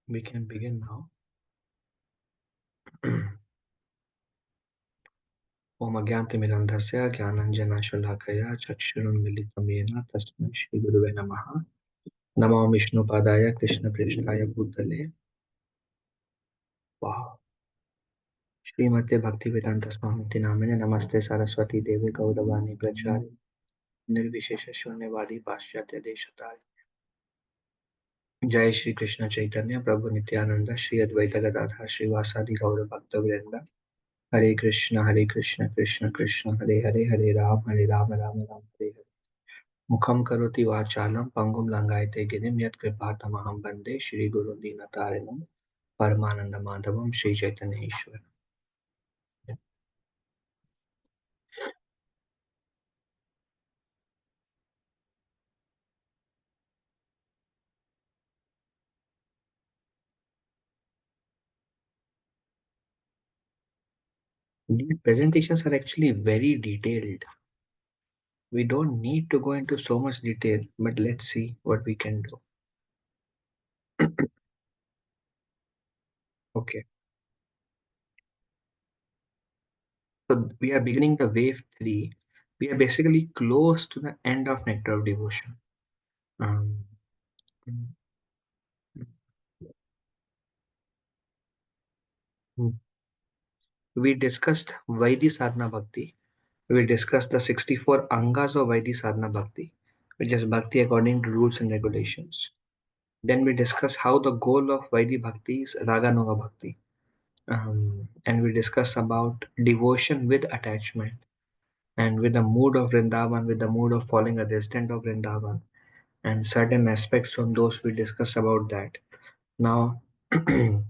We can begin now. Om Agyantimirandhasya Jnananjanashalakhaya Chakshurunmilitam Yena Tasmai Shri Guruve Namaha. Namo Vishnu Padaya Krishna Prishtaya Bhutale. Wow. Srimate Bhakti Vedanta Swamiti Namine Namaste Saraswati Devi Gauravani Prachari Nirvishesha Shunyavadi Paschatya Deshatari. Jai Shri Krishna Chaitanya Prabhu Nityananda Shri Advaita Gadadhar Shri Vasadi Gaura Bhakta Vrinda. Hare Krishna Krishna Krishna Hare Hare Hare Ram Ram Hare Hare. Mukham karoti vachalam pangum langayate girim yat kripatamaham bande Shri Guru Dinatarinam Paramananda Madhavam Shri Chaitanya Ishwar. These presentations are actually very detailed. We don't need to go into so much detail, but let's see what we can do. Okay, so we are beginning the wave 3. We are basically close to the end of Nectar of Devotion. Um, mm, mm. We discussed Vaidhi Sadhana Bhakti. We discussed the 64 Angas of Vaidhi Sadhana Bhakti, which is Bhakti according to rules and regulations. Then we discuss how the goal of Vaidhi Bhakti is Raganuga Bhakti. And we discuss about devotion with attachment and with the mood of Vrindavan, with the mood of falling a resident of Vrindavan, and certain aspects from those we discuss about that. Now, the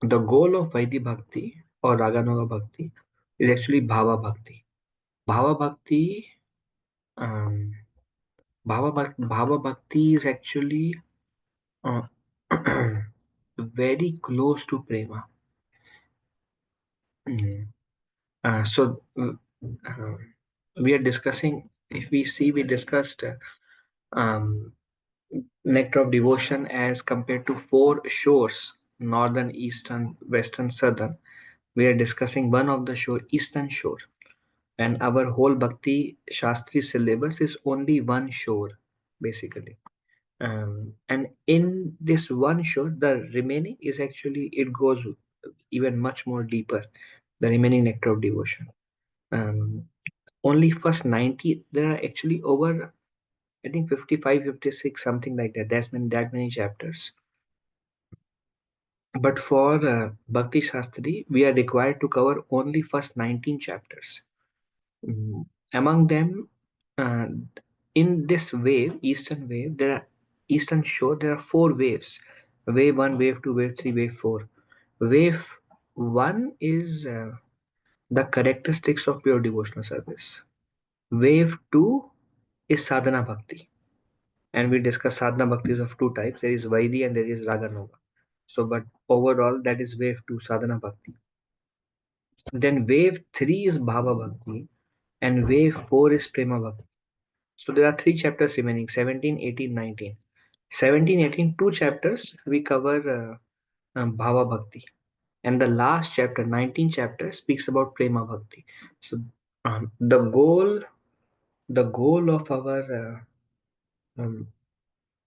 goal of Vaidhi Bhakti or Raganuga Bhakti is actually Bhava Bhakti. Bhava Bhakti, um, Bhava Bhakti is actually uh, very close to Prema. Mm. So we are discussing, if we see, we discussed um, nectar of devotion as compared to four shores: northern, eastern, western, southern. We are discussing one of the shore, eastern shore, and our whole Bhakti Shastri syllabus is only one shore, basically. And in this one shore, the remaining is actually, it goes even much more deeper, the remaining nectar of devotion. Um, Only first 90, there are actually over, I think 55, 56, something like that. That many chapters. But for Bhakti Shastri, we are required to cover only first 19 chapters. Mm, Among them, uh, in this wave, Eastern wave, Eastern shore, there are four waves: wave 1, wave 2, wave 3, wave 4. Wave 1 is the characteristics of pure devotional service. Wave 2 is sadhana bhakti, and we discuss sadhana bhaktis of two types. There is Vaidhi and there is Raganuga. So, but overall, that is wave 2, sadhana bhakti. Then wave 3 is Bhava Bhakti, and wave 4 is Prema Bhakti. So there are three chapters remaining: 17, 18, 19. 17, 18, two chapters we cover Bhava Bhakti. And the last chapter, 19 chapter, speaks about Prema Bhakti. So the goal of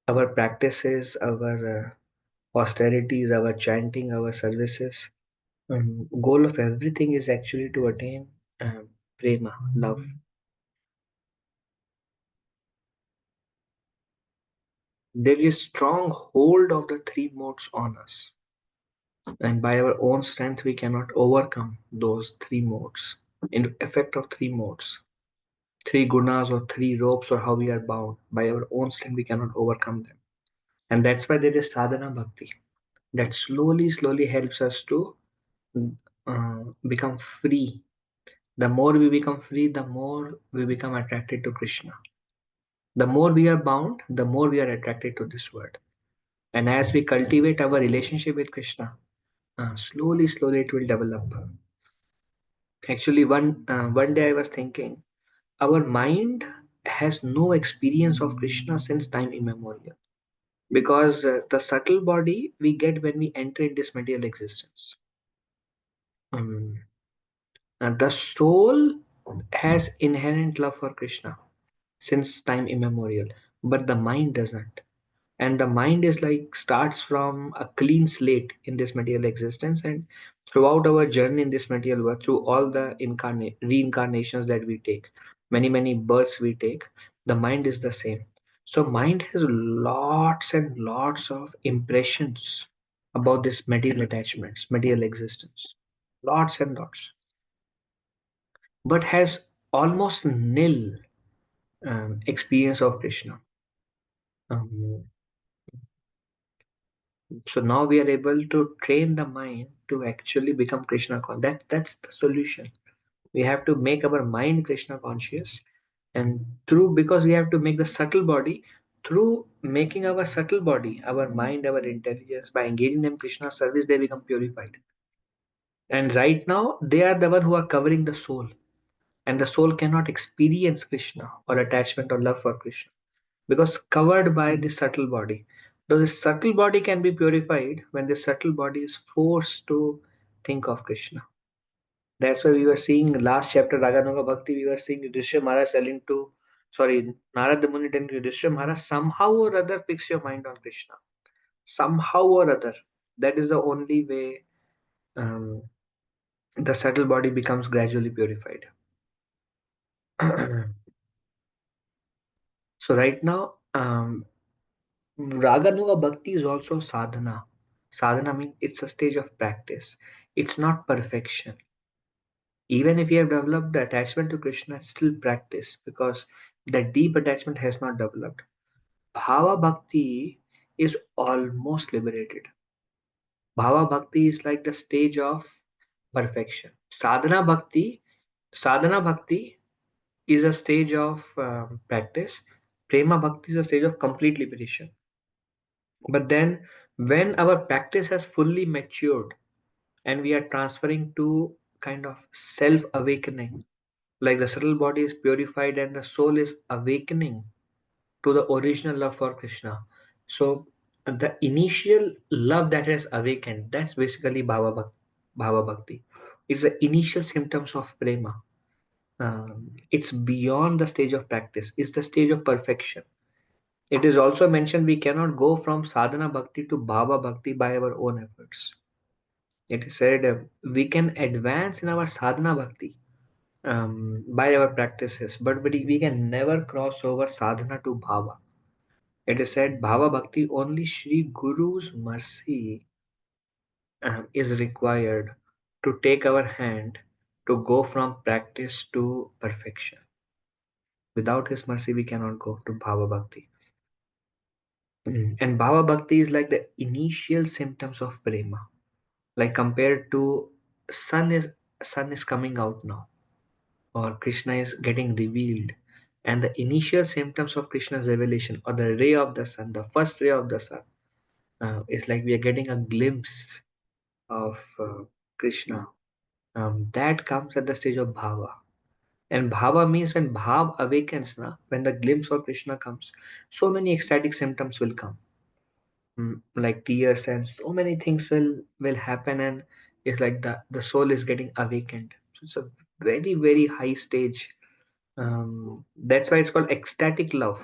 our practices, our austerities, our chanting, our services, goal of everything is actually to attain prema, love. There is strong hold of the three modes on us, and by our own strength we cannot overcome those three modes. In effect of three modes, three gunas or three ropes, or how we are bound, by our own strength we cannot overcome them. And that's why there is sadhana bhakti that slowly helps us to become free. The more we become free, the more we become attracted to Krishna. The more we are bound, the more we are attracted to this world. And as we cultivate our relationship with Krishna, slowly it will develop. Actually, one day I was thinking, our mind has no experience of Krishna since time immemorial. because the subtle body we get when we enter in this material existence. Um, and the soul has inherent love for Krishna since time immemorial, but the mind doesn't. And the mind is like starts from a clean slate in this material existence, and throughout our journey in this material world, through all the reincarnations that we take, many births we take, the mind is the same. So mind has lots and lots of impressions about this material attachments, material existence, lots and lots, but has almost nil experience of Krishna. Um, so now we are able to train the mind to actually become Krishna conscious. That's the solution. We have to make our mind Krishna conscious, and through because we have to make the subtle body, through making our subtle body, our mind, our intelligence, by engaging them Krishna service, they become purified. And right now they are the one who are covering the soul, and the soul cannot experience Krishna or attachment or love for Krishna because covered by the subtle body. Though the subtle body can be purified when the subtle body is forced to think of Krishna. That's why we were seeing last chapter Raganuga Bhakti, we were seeing Yudhishthira Maharaj telling to, sorry, Narada Muni telling to Yudhishthira Maharaj, somehow or other fix your mind on Krishna. Somehow or other. That is the only way um, the subtle body becomes gradually purified. So right now, Raganuga Bhakti is also sadhana. Sadhana means it's a stage of practice. It's not perfection. Even if you have developed the attachment to Krishna, it's still practice because the deep attachment has not developed. Bhava Bhakti is almost liberated. Bhava Bhakti is like the stage of perfection. Sadhana Bhakti is a stage of practice. Prema Bhakti is a stage of complete liberation. But then, when our practice has fully matured and we are transferring to kind of self awakening, like the subtle body is purified and the soul is awakening to the original love for Krishna. So, the initial love that has awakened, that's basically Bhava Bhakti. It's the initial symptoms of prema. It's beyond the stage of practice, it's the stage of perfection. It is also mentioned we cannot go from sadhana bhakti to bhava bhakti by our own efforts. It is said we can advance in our sadhana bhakti by our practices, but we can never cross over sadhana to bhava. It is said bhava bhakti only Shri Guru's mercy is required to take our hand to go from practice to perfection. Without his mercy, we cannot go to bhava bhakti. And bhava bhakti is like the initial symptoms of prema, like compared to sun is sun is coming out now, or Krishna is getting revealed, and the initial symptoms of Krishna's revelation, or the ray of the sun, the first ray of the sun, is like we are getting a glimpse of Krishna. That comes at the stage of bhava. And bhava means when bhav awakens, na, when the glimpse of Krishna comes, so many ecstatic symptoms will come, like tears and so many things will happen, and it's like the soul is getting awakened. So it's a very high stage. That's why it's called ecstatic love.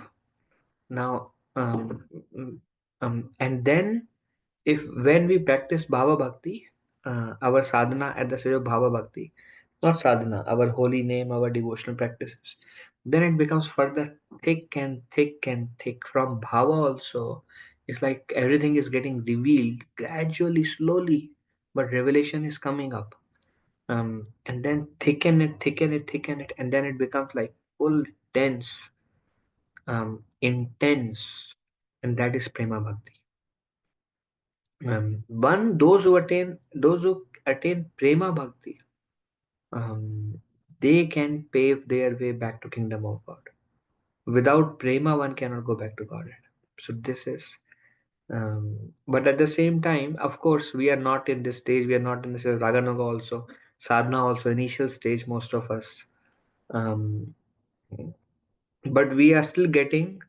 Now, and then if when we practice bhava bhakti, our sadhana at the stage of bhava bhakti, not sadhana, our holy name, our devotional practices, then it becomes further thick and thick and thick. From bhava also, it's like everything is getting revealed gradually, slowly, but revelation is coming up. And then thicken it, and then it becomes like full dense, intense, and that is prema bhakti. One, those who attain prema bhakti, um, they can pave their way back to kingdom of God. Without prema, one cannot go back to Godhead. So this is, but at the same time, of course, we are not in this stage. We are not in this Raganuga also, sadhana also, initial stage. Most of us, um, but we are still getting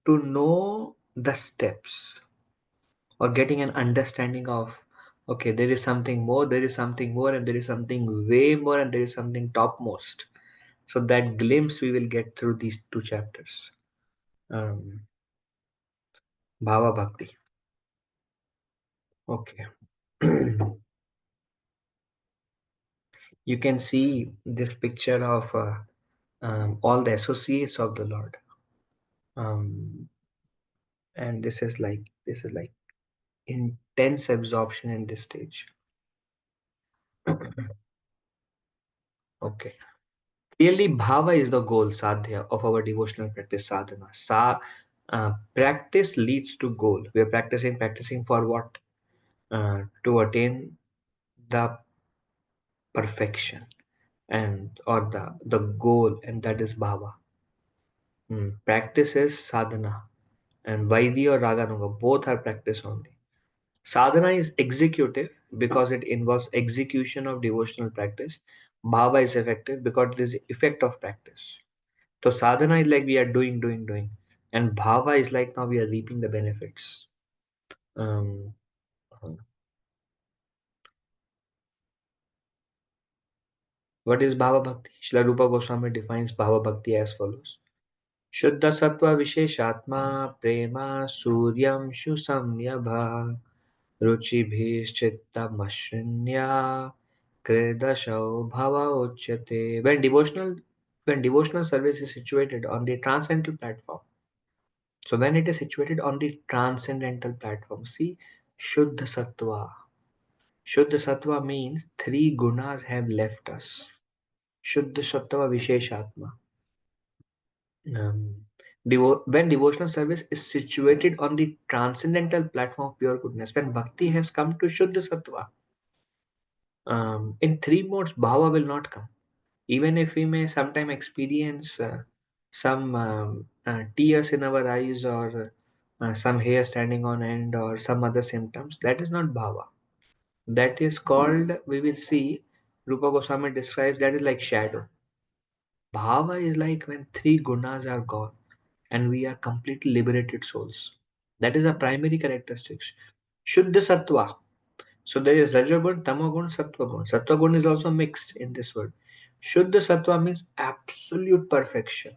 to know the steps. or getting an understanding of, okay, there is something more, there is something more, and there is something way more, and there is something topmost. So that glimpse we will get through these two chapters. um, Bhava Bhakti. Okay. You can see this picture of all the associates of the Lord. um, and this is like intense absorption in this stage. Okay. Clearly, bhava is the goal, sadhya, of our devotional practice sadhana. Practice leads to goal. We are practicing for what? To attain the perfection, and or the goal, and that is bhava. Practice is sadhana, and vaidhi or raganuga both are practice only. Sadhana is executive because it involves execution of devotional practice. Bhava is effective because it is the effect of practice. So sadhana is like we are doing, and bhava is like now we are reaping the benefits. Um, what is bhava bhakti? Srila Rupa Goswami defines bhava bhakti as follows: Shuddha sattva visheshatma prema suryam shu samyabha ruchi bhishchitta mashrinya kredasho bhava uchyate. When devotional service is situated on the transcendental platform. So when it is situated on the transcendental platform, see, Shuddha Sattva. Shuddha Sattva means three gunas have left us. Shuddha Sattva Visheshatma. Um, when devotional service is situated on the transcendental platform of pure goodness, when bhakti has come to Shuddha Sattva, in three modes, bhava will not come. Even if we may sometime experience some tears in our eyes, or some hair standing on end, or some other symptoms, that is not bhava. That is called, we will see, Rupa Goswami describes that is like shadow. Bhava is like when three gunas are gone and we are completely liberated souls. That is a primary characteristics. Shuddha Sattva. So there is Rajagun, Tamagun, Sattvagun. Sattvagun is also mixed in this word. Shuddha Sattva means absolute perfection.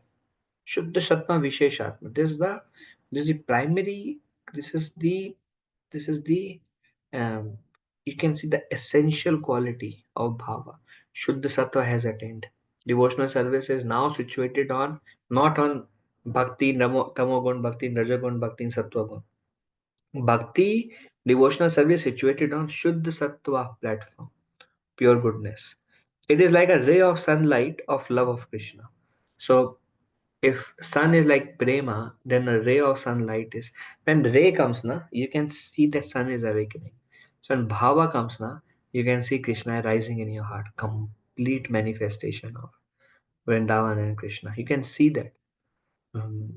Shuddha Sattva Visheshatma. This is the primary. This is the this is the um, you can see the essential quality of bhava. Shuddha Sattva has attained. Devotional service is now situated on, not on bhakti, tamogun, bhakti, rajagun, bhakti, sattvagun. Bhakti devotional service situated on Shuddha Sattva platform, pure goodness. It is like a ray of sunlight of love of Krishna. So if sun is like prema, then a ray of sunlight is, when the ray comes na, you can see that sun is awakening. So when bhava comes na, you can see Krishna rising in your heart, complete manifestation of Vrindavan and Krishna. You can see that.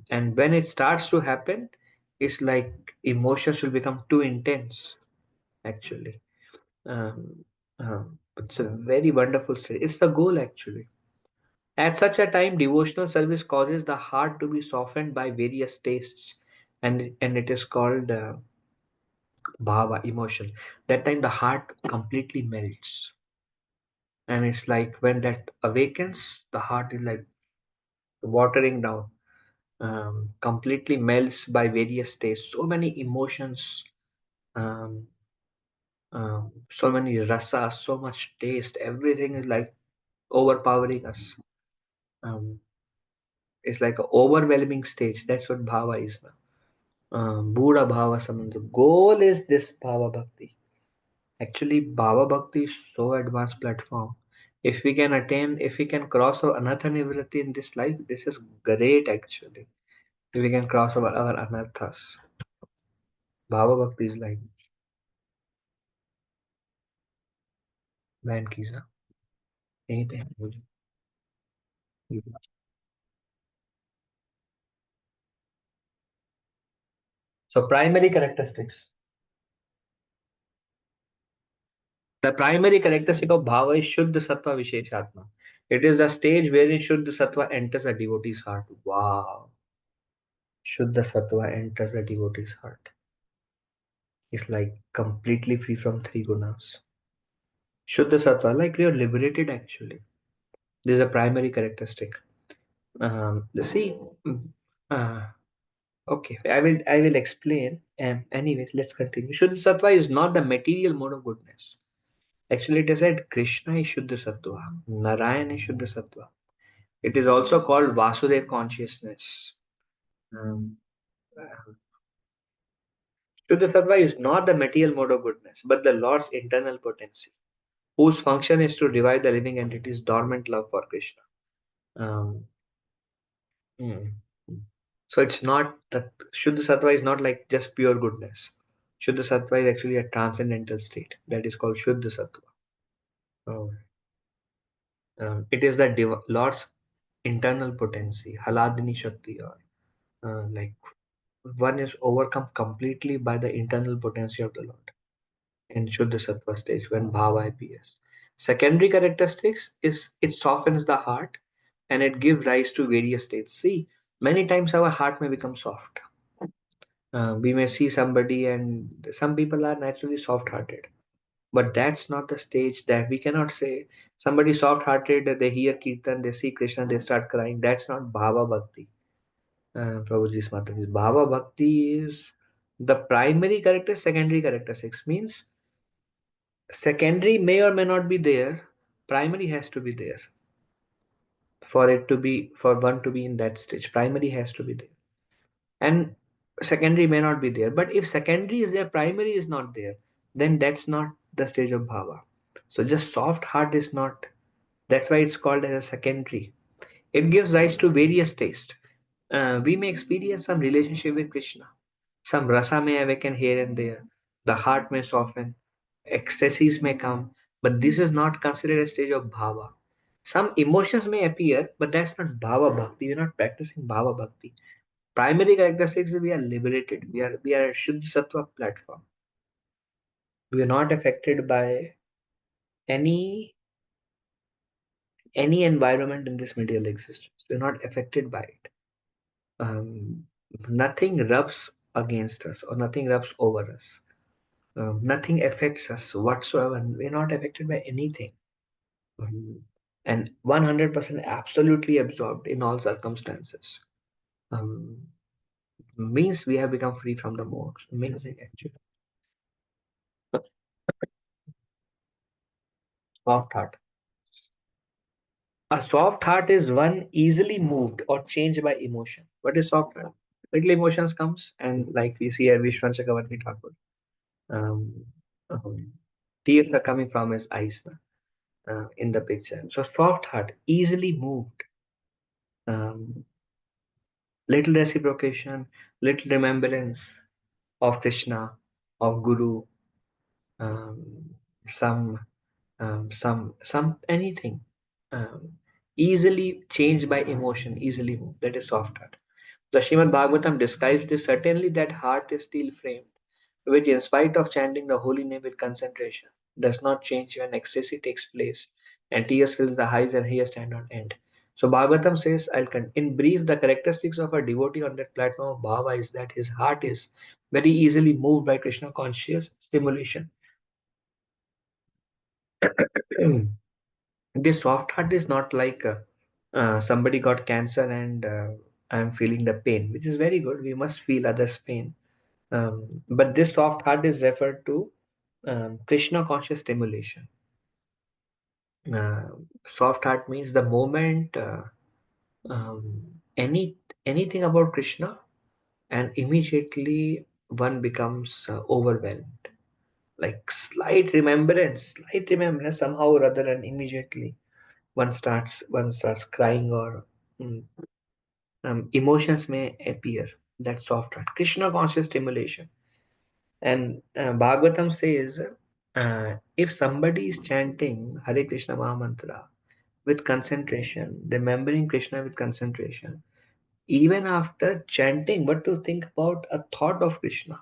And when it starts to happen, it's like emotions will become too intense, actually. Um, it's a very wonderful state. It's the goal, actually. At such a time, devotional service causes the heart to be softened by various tastes, and it is called bhava, emotion. That time, the heart completely melts, and it's like when that awakens, the heart is like watering down, completely melts by various tastes. So many emotions, um, so many rasas, so much taste. Everything is like overpowering us. Um, it's like an overwhelming stage. That's what bhava is now. Buddha Bhava Samandra. Goal is this Bhava Bhakti. Actually, Bhava Bhakti is so advanced platform. If we can cross our anartha nivrati in this life, this is great actually. If we can cross our anarthas. Bhava Bhakti is like man कीजा यहीं पे है मुझे. So primary characteristics. The primary characteristic of Bhava is Shuddha Sattva Visheshatma. It is the stage wherein Shuddha Sattva enters a devotee's heart. Wow. Shuddha Sattva enters the devotee's heart. is like completely free from three gunas. Shuddha Sattva, like you're liberated actually. This is a primary characteristic. See, mm, uh, okay, I will explain. Anyways, let's continue. Shuddha Sattva is not the material mode of goodness. Actually, it is said Krishna is Shuddha Sattva, Narayan is Shuddha Sattva. It is also called Vasudev consciousness. Um, Shuddha Sattva is not the material mode of goodness, but the Lord's internal potency, whose function is to revive the living entity's dormant love for Krishna. Um, hmm. So it's not that Shuddha Sattva is not like just pure goodness. Shuddha Sattva is actually a transcendental state that is called Shuddha Sattva. Um, it is the Lord's internal potency, Haladini Shakti, or like one is overcome completely by the internal potency of the Lord in Shuddha Sattva stage when Bhava appears. Secondary characteristics is it softens the heart and it gives rise to various states. See, many times our heart may become soft. We may see somebody, and some people are naturally soft hearted, but that's not the stage that we cannot say somebody soft hearted, they hear Kirtan, they see Krishna, they start crying. That's not Bhava Bhakti. Prabhuji's Mataji. Bhava Bhakti is the primary character, secondary characteristics means secondary may or may not be there, primary has to be there for it to be, for one to be in that stage. Primary has to be there. And secondary may not be there, but if secondary is there, primary is not there, then that's not the stage of bhava. So just soft heart is not, that's why it's called as a secondary. It gives rise to various tastes. We may experience some relationship with Krishna, some rasa may awaken here and there, the heart may soften, ecstasies may come, but this is not considered a stage of bhava. Some emotions may appear, but that's not bhava bhakti. We're not practicing bhava bhakti. Primary characteristics is we are liberated. We are a Shuddha Sattva platform. We are not affected by any any environment in this material existence. We are not affected by it. Nothing rubs against us or nothing rubs over us. Nothing affects us whatsoever. We are not affected by anything. Um, and 100% absolutely absorbed in all circumstances. Um, Means we have become free from the modes. Amazing, actually. Soft heart. A soft heart is one easily moved or changed by emotion. What is soft heart? Little emotions comes, and like we see a Vishwan Chakravarti Thakur, um, um, tears are coming from his eyes in the picture. So soft heart, easily moved, um, little reciprocation, little remembrance of Krishna, of Guru, um, some, some anything, um, easily changed by emotion, easily moved. That is soft heart. The Srimad Bhagavatam describes this certainly that heart is steel framed, which, in spite of chanting the holy name with concentration, does not change when ecstasy takes place and tears fills the eyes and here stand on end. So Bhagavatam says, in brief, the characteristics of a devotee on that platform of Bhava is that his heart is very easily moved by Krishna conscious stimulation. This soft heart is not like somebody got cancer and I'm feeling the pain, which is very good. We must feel others' pain. But this soft heart is referred to Krishna conscious stimulation. Uh, Soft heart means the moment anything about Krishna, and immediately one becomes overwhelmed. Like slight remembrance somehow or other, and immediately one starts crying or mm, emotions may appear. That soft heart, Krishna conscious stimulation. And Bhagavatam says, if somebody is chanting Hare Krishna Mahamantra with concentration, remembering Krishna with concentration, even after chanting, but to think about a thought of Krishna,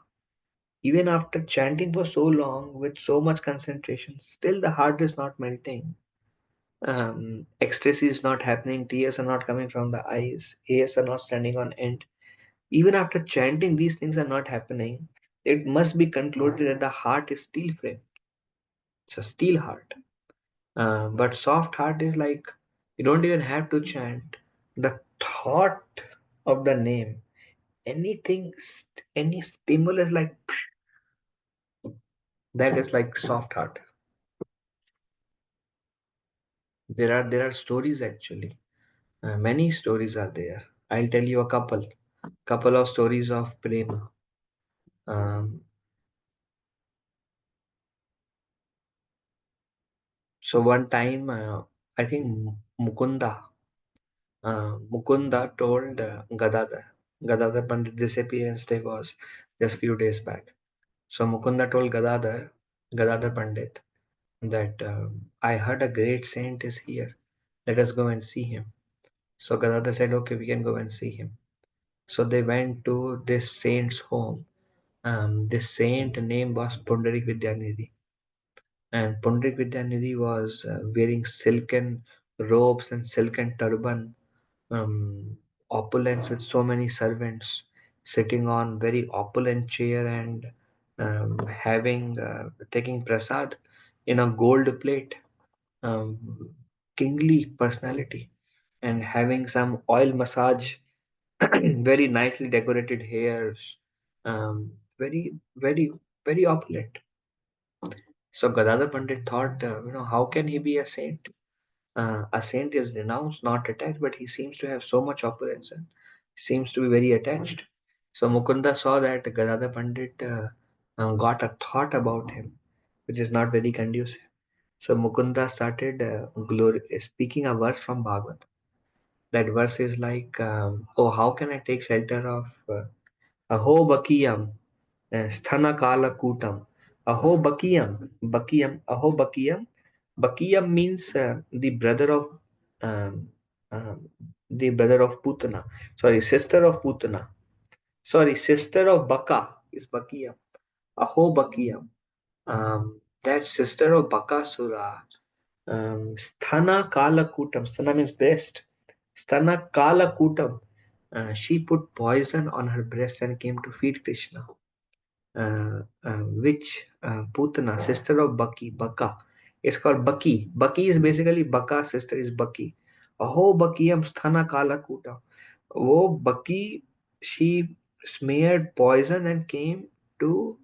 even after chanting for so long with so much concentration, still the heart is not melting. Ecstasy is not happening, tears are not coming from the eyes, hairs are not standing on end. Even after chanting, these things are not happening. it must be concluded that the heart is steel frame. It's a steel heart. But soft heart is like you don't even have to chant. The thought of the name, anything, any stimulus like that is like soft heart. There are stories actually. Many stories are there. I'll tell you a couple of stories of prema. Um, so one time, I think Mukunda told Gadadhar Pandit disappearance day was just few days back. So Mukunda told Gadadhar Pandit that I heard a great saint is here. Let us go and see him. So Gadadhar said, okay, we can go and see him. So they went to this saint's home. This saint name was Pundarik Vidyanidhi. And Pundarik Vidyanidhi was wearing silken robes and silken turban, opulence with so many servants, sitting on very opulent chair and having taking prasad in a gold plate, um, kingly personality, and having some oil massage, very nicely decorated hairs, very, very, very opulent. So Gadadhar Pandit thought, how can he be a saint? A saint is renounced, not attached, but he seems to have so much opulence and seems to be very attached. So Mukunda saw that Gadadhar Pandit got a thought about him, which is not very conducive. So Mukunda started speaking a verse from Bhagavad. That verse is like, oh, how can I take shelter of Aho Bakiyam, Sthana Kala Kutam, Aho Aho Bakiyam. Bakiyam means um, the brother of Putana. Sorry, sister of Putana. Sorry, sister of Baka is Bakiyam. Aho Bakiyam. That sister of Bakasura. Sthana Kalakutam. Sthana means breast. Sthana Kalakutam. She put poison on her breast and came to feed Krishna. Which Putana, sister of Baka, is called Baki. Baki is basically Baka's sister is Baki. Aho Bakiyam Sthana Kalakutam. Oh, Baki, she smeared poison and came to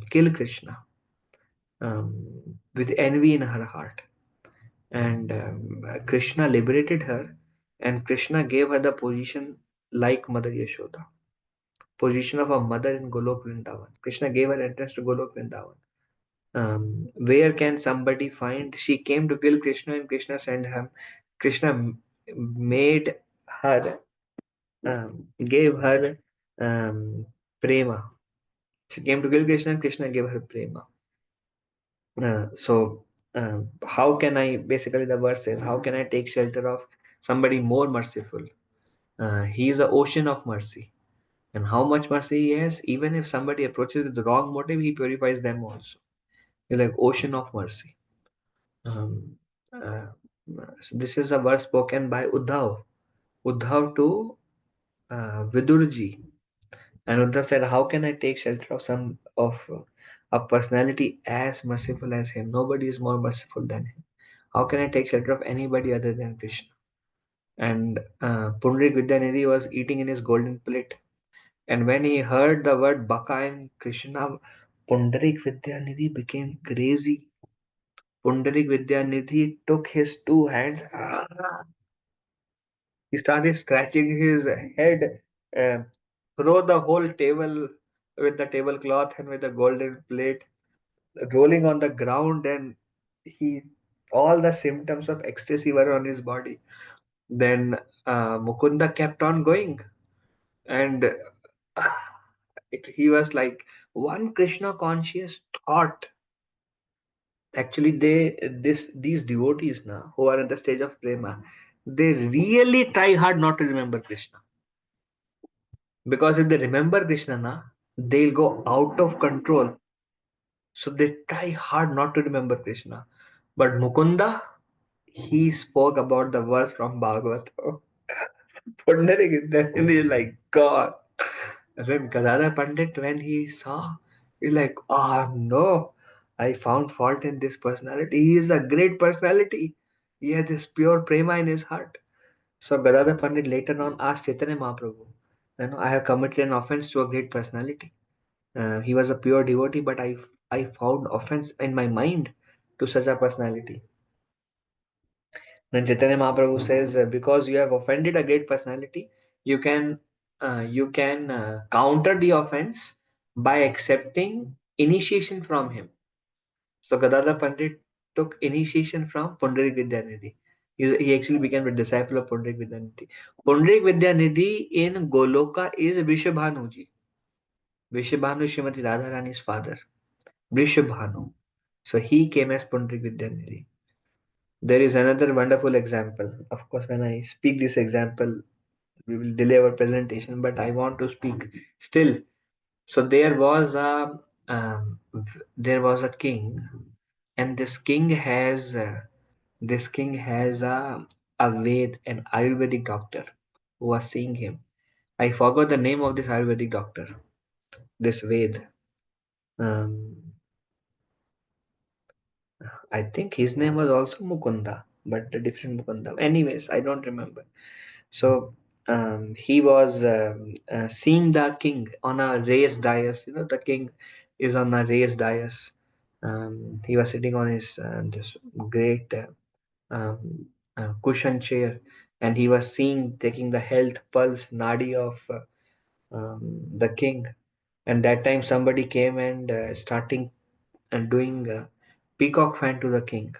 kill Krishna with envy in her heart. And Krishna liberated her, and Krishna gave her the position like Mother Yashoda, position of a mother in Golok Vrindavan. Krishna gave her entrance to Golok Vrindavan. Where can somebody find? She came to kill Krishna, and Krishna sent him. Krishna made her, gave her prema. She came to kill Krishna, and Krishna gave her prema. How can I, basically, the verse says, how can I take shelter of somebody more merciful? He is the ocean of mercy. And how much mercy he has, even if somebody approaches with the wrong motive, he purifies them also. He's like ocean of mercy. Um, uh, so this is a verse spoken by Uddhav. Uddhav to Vidurji. And Uddhav said, how can I take shelter of a personality as merciful as him? Nobody is more merciful than him. How can I take shelter of anybody other than Krishna? And Pundarik Vidyanidhi was eating in his golden plate. And when he heard the word Baka and Krishna, Pundarik Vidyanidhi became crazy. Pundarik Vidyanidhi took his two hands. He started scratching his head, uh, throw the whole table with the tablecloth and with the golden plate, rolling on the ground, and he all the symptoms of ecstasy were on his body. Then Mukunda kept on going, and he was like one Krishna conscious thought. Actually, these devotees now who are at the stage of prema, they really try hard not to remember Krishna, because if they remember Krishna, na, they'll go out of control. So they try hard not to remember Krishna. But Mukunda, he spoke about the verse from Bhagavad. Pundarik is like God. Then Gadadhar Pandit, when he saw, he's like, oh no, I found fault in this personality. He is a great personality. He had this pure prema in his heart. So Gadadhar Pandit later on asked Chaitanya Mahaprabhu, I have committed an offense to a great personality. He was a pure devotee, but I found offense in my mind to such a personality. Then Chaitanya Mahaprabhu says, because you have offended a great personality, you can counter the offense by accepting initiation from him. So Gadadhar Pandit took initiation from Pundarik Vidyanidhi. He actually became a disciple of Pundarik Vidyanidhi. Pundarik Vidyanidhi in Goloka is Vrishabhanuji. Vrishabhanu is Srimati Radharani's father. Vrishabhanu. So he came as Pundarik Vidyanidhi. There is another wonderful example. Of course, when I speak this example, we will delay our presentation, but I want to speak still. So there was a king, and this king has a Ved, an Ayurvedic doctor who was seeing him. I forgot the name of this Ayurvedic doctor. This Ved. Um, I think his name was also Mukunda, but a different Mukunda. Anyways, I don't remember. So he was seeing the king on a raised dais. The king is on a raised dais. He was sitting on his this great um, cushion chair, and he was taking the health pulse nadi of the king. And that time somebody came and starting and doing peacock fan to the king.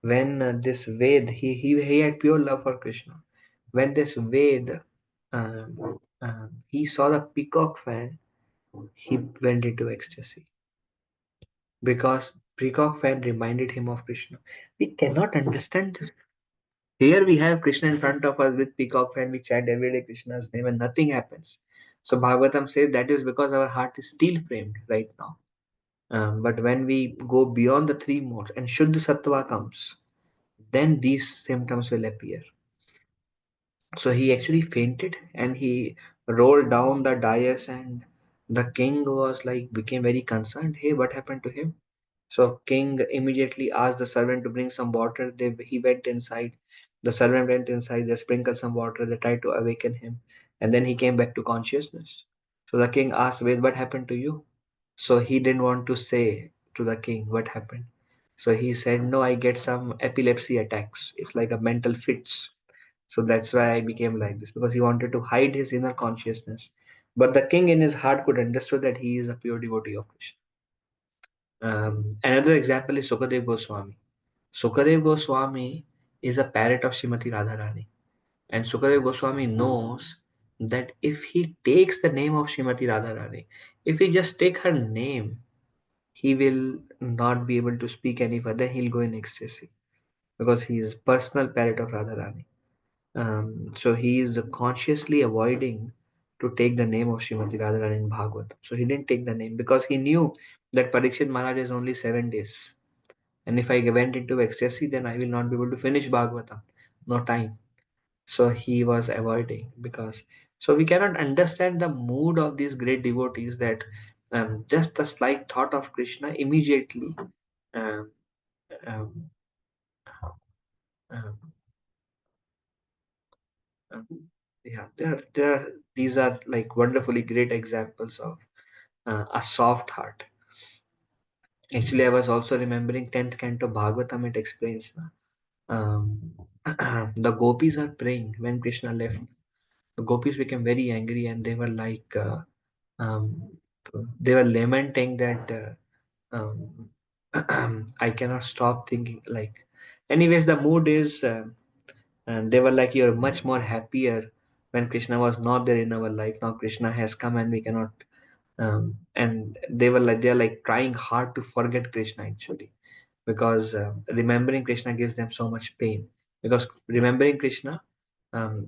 When this Ved, he had pure love for Krishna. When this Ved, he saw the peacock fan, he went into ecstasy because peacock fan reminded him of Krishna. We cannot understand this. Here we have Krishna in front of us with peacock fan. We chant every day Krishna's name and nothing happens. So Bhagavatam says that is because our heart is steel framed right now. But when we go beyond the three modes and Shuddha Sattva comes, then these symptoms will appear. So he actually fainted and he rolled down the dais, and the king was like became very concerned. Hey, what happened to him? So king immediately asked the servant to bring some water. He went inside. The servant went inside. They sprinkled some water. They tried to awaken him, and then he came back to consciousness. So the king asked, "Wait, what happened to you?" So he didn't want to say to the king what happened. So he said, "No, I get some epilepsy attacks. It's like a mental fits. So that's why I became like this," because he wanted to hide his inner consciousness. But the king in his heart could understand that he is a pure devotee of Krishna. Another example is Sukadev Goswami. Sukadev Goswami is a parrot of Srimati Radharani. And Sukadev Goswami knows that if he takes the name of Srimati Radharani, if he just take her name, he will not be able to speak any further. He'll go in ecstasy because he is personal parrot of Radharani. So he is consciously avoiding to take the name of Srimati Radharani in Bhagavad. So he didn't take the name because he knew that Parikshit Maharaj is only 7 days. And if I went into ecstasy, then I will not be able to finish Bhagavatam. No time. So he was avoiding because. So we cannot understand the mood of these great devotees that just a slight thought of Krishna immediately. Um, um, um, um, yeah, these are like wonderfully great examples of a soft heart. Actually, I was also remembering 10th canto Bhagavatam. It explains um, the gopis are praying when Krishna left. The gopis became very angry and they were like, um, they were lamenting that I cannot stop thinking. Like, anyways, the mood is, and they were like, you're much more happier when Krishna was not there in our life. Now Krishna has come and we cannot. And they're like trying hard to forget Krishna actually because remembering Krishna gives them so much pain because remembering Krishna,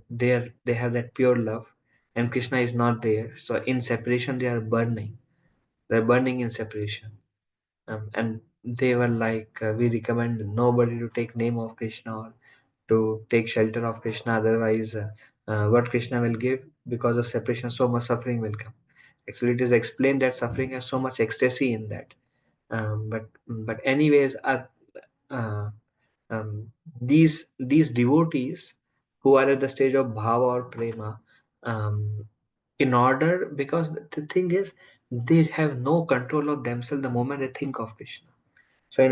they have that pure love, and Krishna is not there. So in separation, they are burning. They're burning in separation, and they were like, we recommend nobody to take name of Krishna or to take shelter of Krishna. Otherwise, what Krishna will give. Because of separation, so much suffering will come. Actually, it is explained that suffering has so much ecstasy in that. But anyways, uh, these devotees who are at the stage of bhava or prema, um, in order, because the thing is, they have no control of themselves the moment they think of Krishna. So in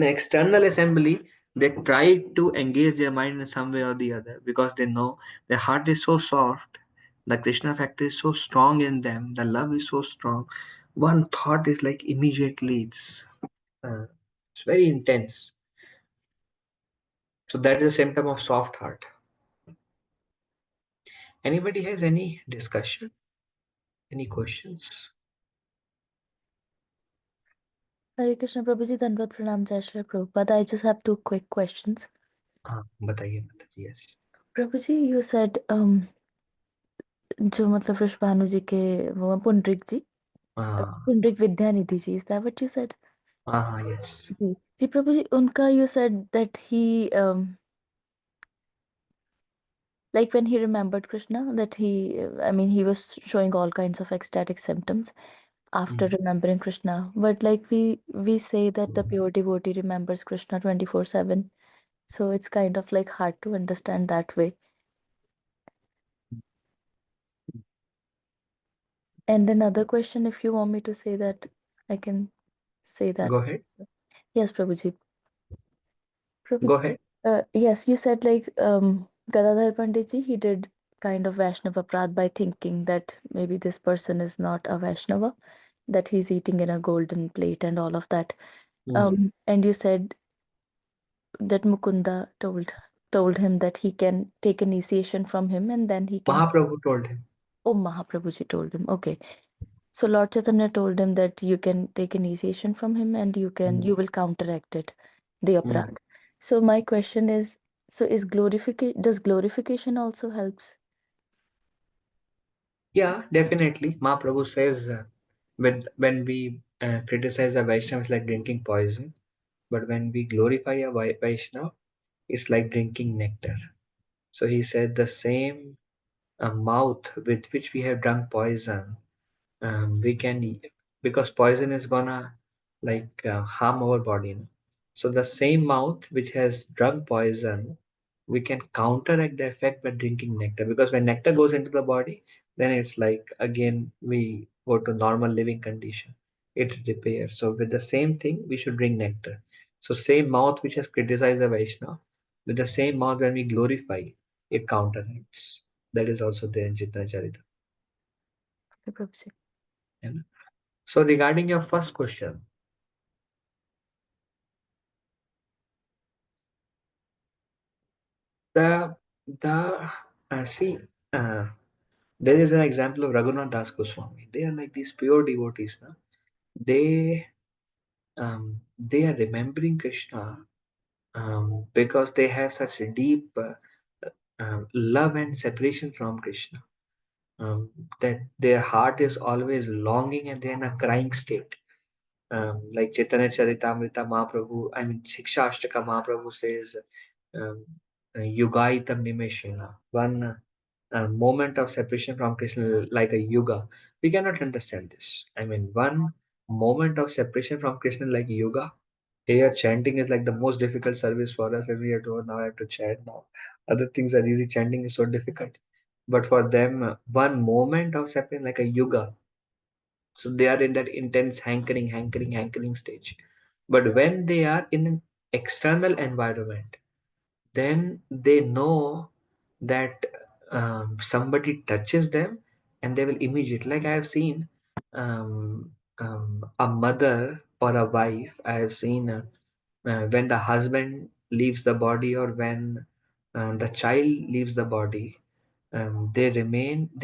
external assembly, they try to engage their mind in some way or the other, because they know their heart is so soft, the Krishna factor is so strong in them, the love is so strong. One thought is like immediately uh, it's very intense. So that is a symptom of soft heart. Anybody has any discussion? Any questions? Hare Krishna Prabhuji, Dandavat Pranam, Jai Shri Prabhupada. I just have two quick questions. बताइए माताजी, yes. Prabhuji, you said जो मतलब वृषभानु जी के वो पुंडरिक जी, हाँ पुंडरिक विद्यानिधि जी, is that what you said? हाँ, yes. जी प्रभु जी, उनका you said that he like when he remembered Krishna, that he I mean he was showing all kinds of ecstatic symptoms after Mm. remembering Krishna, but like we say that the pure devotee remembers Krishna 24/7, so it's kind of like hard to understand that way. And another question, if you want me to say that, I can say that. Go ahead. Yes, Prabhuji. Go Prabhuji, ahead. yes, you said like Gadadhar Panditji, he did kind of Vaishnava Prad by thinking that maybe this person is not a Vaishnava, that he's eating in a golden plate and all of that. Mm. And you said that Mukunda told him that he can take initiation from him and then he can. Mahaprabhu told him. Oh, Mahaprabhuji told him. Okay. So Lord Chaitanya told him that you can take initiation from him and Mm. you will counteract it, the Mm. aparadh. So my question is, so is glorification, does glorification also helps? Yeah, definitely. Mahaprabhu says, when we criticize a Vaishnava, it's like drinking poison. But when we glorify a Vaishnava, it's like drinking nectar. So he said the same mouth with which we have drunk poison, we can because poison is gonna like harm our body, no? So the same mouth which has drunk poison, we can counteract the effect by drinking nectar, because when nectar goes into the body, then it's like again we go to normal living condition, it repairs. So with the same thing we should drink nectar. So same mouth which has criticized the Vaishnava, with the same mouth when we glorify, it counteracts. That is also there in Chaitanya Charita. Okay, Prabhuji. So regarding your first question, the the see, uh, there is an example of Raghunath Das Goswami. They are like these pure devotees. Na? They they are remembering Krishna because they have such a deep love and separation from Krishna, that their heart is always longing and they're in a crying state. Like Chaitanya Charitamrita Mahaprabhu, I mean Shiksha Ashtaka Mahaprabhu says, um, Yugaitam Nimeshena, one moment of separation from Krishna like a yuga. We cannot understand this. I mean, one moment of separation from Krishna like yoga. Here, chanting is like the most difficult service for us, and we have to now have to chant now. Other things are easy. Chanting is so difficult, but for them, one moment of separation like a yuga. So they are in that intense hankering stage. But when they are in an external environment, then they know that somebody touches them and they will immediately, like I have seen a mother or a wife, I have seen when the husband leaves the body or when the child leaves the body, they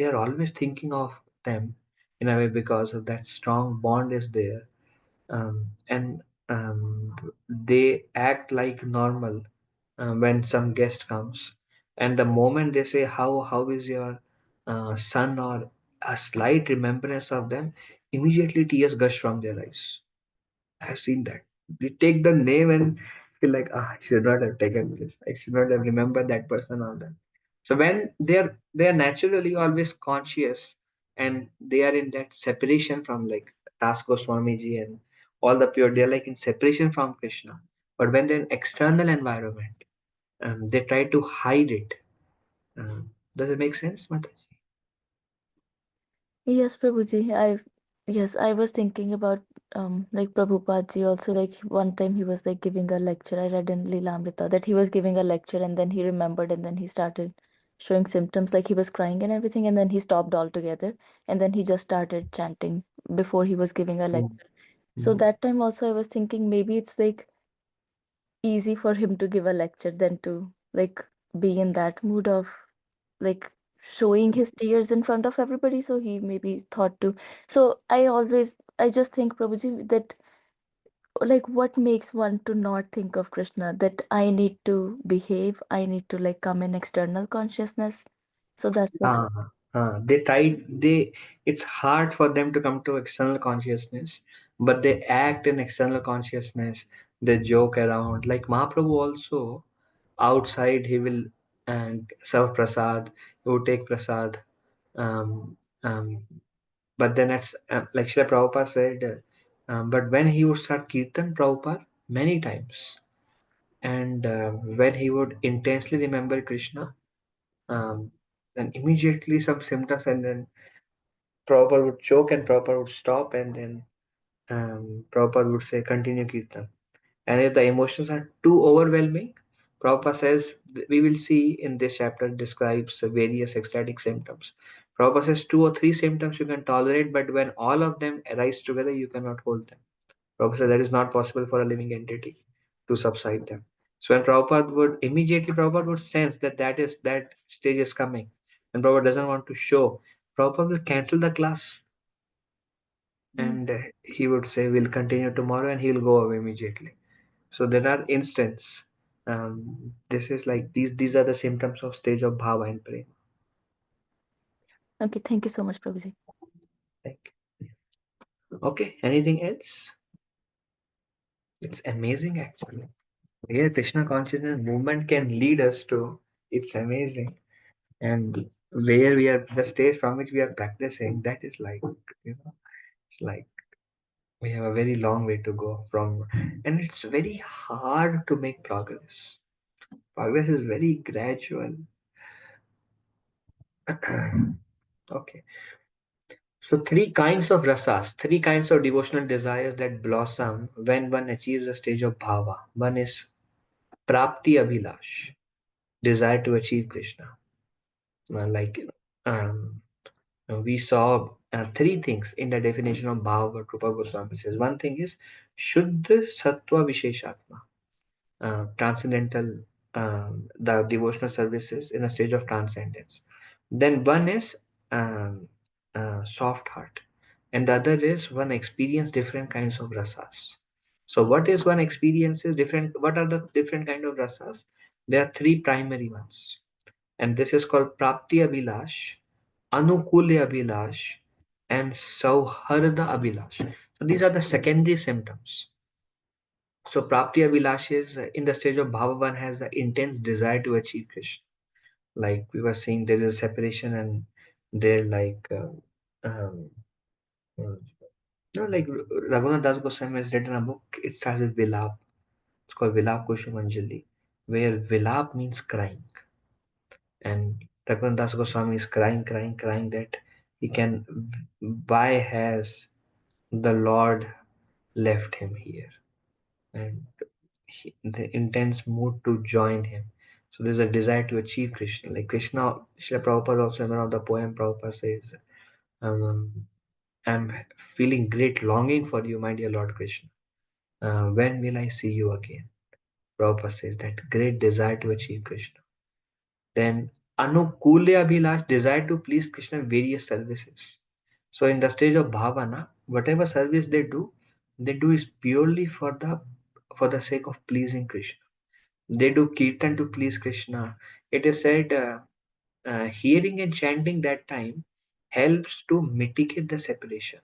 are always thinking of them in a way, because of that strong bond is there. And they act like normal when some guest comes, and the moment they say how is your son, or a slight remembrance of them, immediately tears gush from their eyes. I've seen that. They take the name and feel like, I should not have taken this, I should not have remembered that person or that. So when they are naturally always conscious, and they are in that separation from, like Das Goswami ji and all the pure, they're like in separation from Krishna. But when they're in external environment, they try to hide it. Does it make sense, Mataji? Yes, Prabhuji. Yes, I was thinking about like Prabhupada ji also, like one time he was like giving a lecture. I read in Leelamrita that he was giving a lecture and then he remembered and then he started showing symptoms like he was crying and everything, and then he stopped altogether and then he just started chanting before he was giving a Mm, lecture. So mm. that time also I was thinking maybe it's like easy for him to give a lecture than to like be in that mood of like showing his tears in front of everybody, so he maybe thought to. So I just think, Prabhuji, that like what makes one to not think of Krishna, that I need to behave, I need to like come in external consciousness. So that's what. Ah, they tried. It's hard for them to come to external consciousness, but they act in external consciousness. They joke around. Like Mahaprabhu also, outside he will and serve prasad. He would take prasad. Um, um, but then it's like Srila Prabhupada said. But when he would start kirtan, Prabhupada many times, and when he would intensely remember Krishna, um, then immediately some symptoms, and then Prabhupada would choke and Prabhupada would stop, and then Prabhupada would say continue kirtan. And if the emotions are too overwhelming, Prabhupada says, we will see in this chapter describes various ecstatic symptoms. Prabhupada says 2 or 3 symptoms you can tolerate, but when all of them arise together, you cannot hold them. Prabhupada said that is not possible for a living entity to subside them. So when Prabhupada would sense that that stage is coming, and Prabhupada doesn't want to show, Prabhupada will cancel the class, Mm. and he would say we'll continue tomorrow, and he'll go away immediately. So there are instances. This is like these are the symptoms of stage of bhava and prema. Okay, thank you so much, Prabhuji. Like, okay, anything else? It's amazing actually. Where Krishna consciousness movement can lead us to, it's amazing. And where we are, the stage from which we are practicing, that is like, it's like we have a very long way to go from, and it's very hard to make progress. Progress is very gradual. Okay. So three kinds of devotional desires that blossom when one achieves a stage of bhava. One is prapti abhilash, desire to achieve Krishna. Like um, we saw three things in the definition of bhava, what Rupa Goswami says. One thing is Shuddha Sattva Visheshatma, transcendental, the devotional services in a stage of transcendence. Then one is soft heart, and the other is one experience different kinds of rasas. So what is one experience is different? What are the different kind of rasas? There are three primary ones, and this is called prapti abhilash, anukulya abhilash, and sauharda abhilash. So these are the secondary symptoms. So Prapti Abhilash is in the stage of Bhava, one has the intense desire to achieve Krishna. Like we were saying, there is a separation, and they're like, uh, like Raghunath Das Goswami has written a book. It starts with Vilap. It's called Vilap Kushumanjali, where Vilap means crying. And Raghunath Das Goswami is crying, crying, crying that he can, why has the Lord left him here? And the intense mood to join him. So there's a desire to achieve Krishna. Like Krishna, Srila Prabhupada also in one of the poem Prabhupada says, I'm feeling great longing for you, my dear Lord Krishna. When will I see you again? Prabhupada says that great desire to achieve Krishna. Then Anukulya Abhilash, desire to please Krishna in various services. So in the stage of bhavana, whatever service they do is purely for the sake of pleasing Krishna. They do kirtan to please Krishna. It is said hearing and chanting that time helps to mitigate the separation.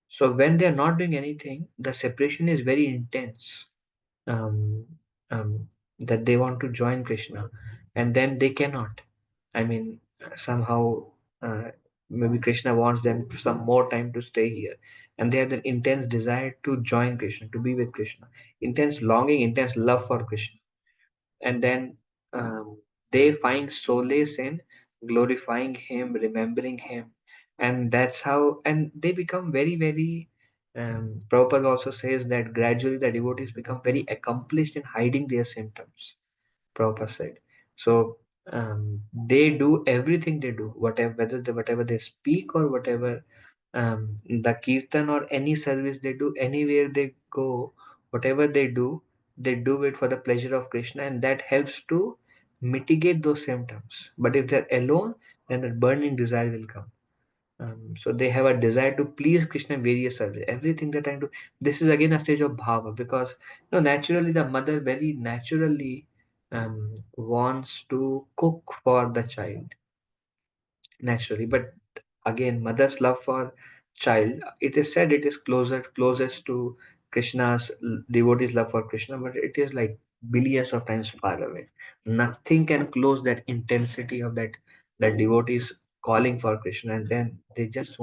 So when they are not doing anything, the separation is very intense. Um, that they want to join Krishna, and then they cannot. I mean, somehow, uh, maybe Krishna wants them some more time to stay here, and they have an intense desire to join Krishna, to be with Krishna, intense longing, intense love for Krishna, and then um, they find solace in glorifying Him, remembering Him, and that's how, and they become very, very. Prabhupada also says that gradually the devotees become very accomplished in hiding their symptoms. Prabhupada said. So they do everything they do, whatever they speak or whatever the kirtan or any service they do, anywhere they go, whatever they do it for the pleasure of Krishna, and that helps to mitigate those symptoms. But if they're alone, then the burning desire will come. So they have a desire to please Krishna in various services. Everything they're trying to. This is again a stage of bhava, because naturally the mother very naturally wants to cook for the child naturally. But again, mother's love for child, it is said it is closest to Krishna's devotee's love for Krishna, but it is like billions of times far away. Nothing can close that intensity of that devotees calling for Krishna, and then they just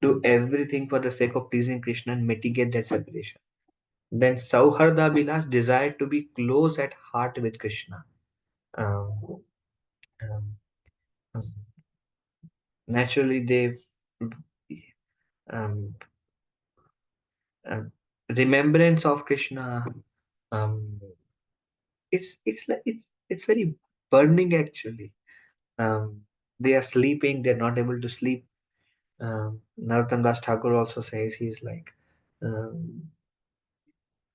do everything for the sake of pleasing Krishna and mitigate that separation. Then Sauharda Vilas desire to be close at heart with Krishna. Um, um, um, Naturally, they um, um, remembrance of Krishna. Um, it's very burning actually. Um, they are sleeping. They're not able to sleep. Narottam Das Thakur also says he's like. Um,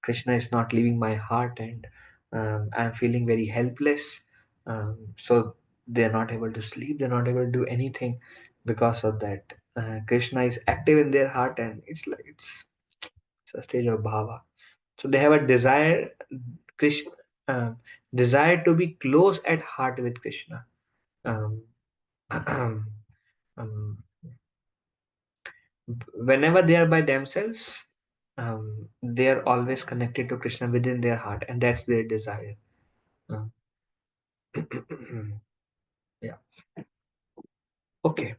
Krishna is not leaving my heart, and I'm feeling very helpless. So they're not able to sleep, they're not able to do anything because of that. Krishna is active in their heart, and it's a stage of bhava. So they have a Krishna, um, desire to be close at heart with Krishna. Um, um, Whenever they are by themselves, they are always connected to Krishna within their heart, and that's their desire. Um, yeah. Okay.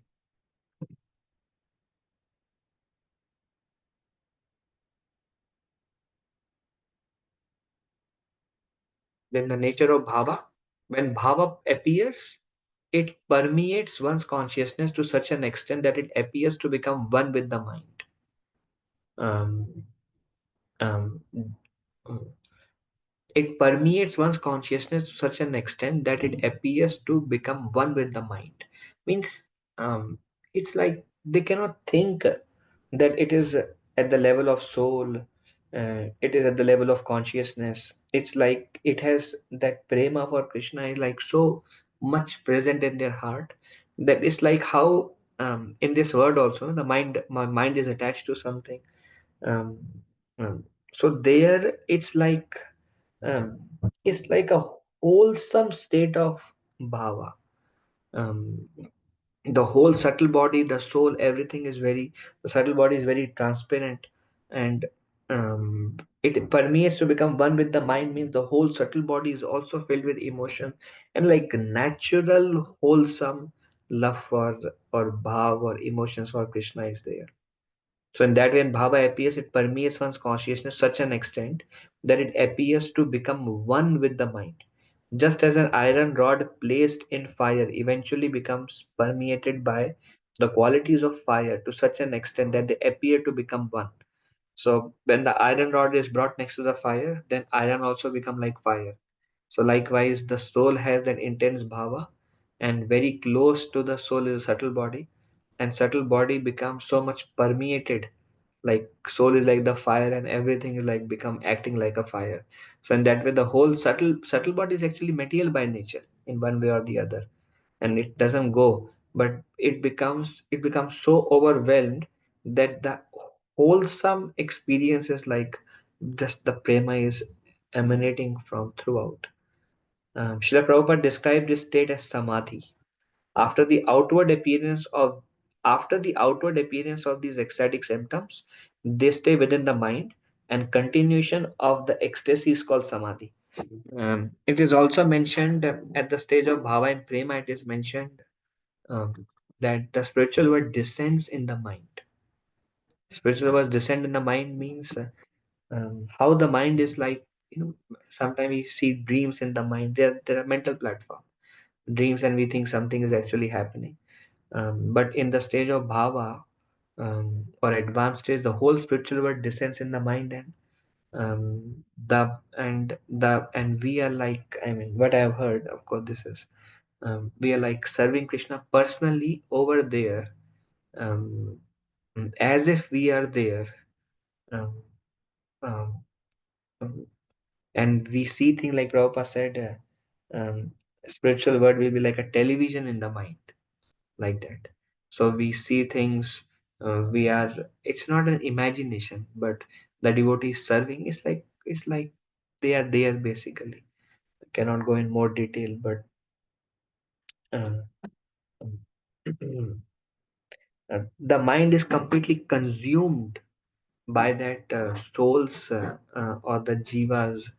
Then the nature of bhava. When bhava appears, it permeates one's consciousness to such an extent that it appears to become one with the mind. Um, um, it permeates one's consciousness to such an extent that it appears to become one with the mind. Means um, it's like they cannot think that it is at the level of soul, it is at the level of consciousness. It's like it has that prema for Krishna is like so much present in their heart that it's like how in this world also the my mind is attached to something. um, so there um, it's like a wholesome state of bhava. um, the whole subtle body, the soul, everything is very, the subtle body is very transparent, and it permeates to become one with the mind, means the whole subtle body is also filled with emotion, and like natural wholesome love for or bhav or emotions for Krishna is there. So in that way, when bhava appears, it permeates one's consciousness such an extent that it appears to become one with the mind. Just as an iron rod placed in fire eventually becomes permeated by the qualities of fire to such an extent that they appear to become one. So when the iron rod is brought next to the fire, then iron also become like fire. So likewise, the soul has that intense bhava, and very close to the soul is a subtle body, and subtle body becomes so much permeated, like soul is like the fire, and everything is like become acting like a fire. So in that way, the whole subtle body is actually material by nature in one way or the other, and it doesn't go, but it becomes so overwhelmed that the wholesome experiences like just the prema is emanating from throughout. Srila Prabhupada described this state as samadhi. After the outward appearance of After the outward appearance of these ecstatic symptoms, they stay within the mind, and continuation of the ecstasy is called samadhi. It is also mentioned at the stage of bhava and prema. It is mentioned um, that the spiritual word descends in the mind. Spiritual words descend in the mind means how the mind is like, sometimes we see dreams in the mind. They're a mental platform. Dreams, and we think something is actually happening. But in the stage of bhava, or advanced stage, the whole spiritual world descends in the mind, and we are like, I mean, what I have heard, of course, this is we are like serving Krishna personally over there, um, as if we are there, um, um, um, and we see things like Prabhupada said, spiritual world will be like a television in the mind, like that. So we see things. We are. It's not an imagination, but the devotee serving is like, it's like they are there basically. I cannot go in more detail, but uh, the mind is completely consumed by that soul's or the jiva's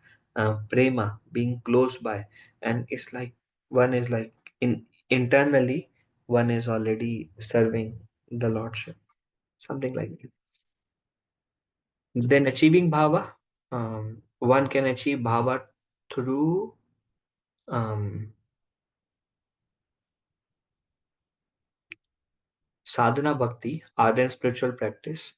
prema being close by, and it's like one is like in internally, one is already serving the lordship, something like that. Then achieving bhava, one can achieve bhava through um, sadhana bhakti, ardent spiritual practice.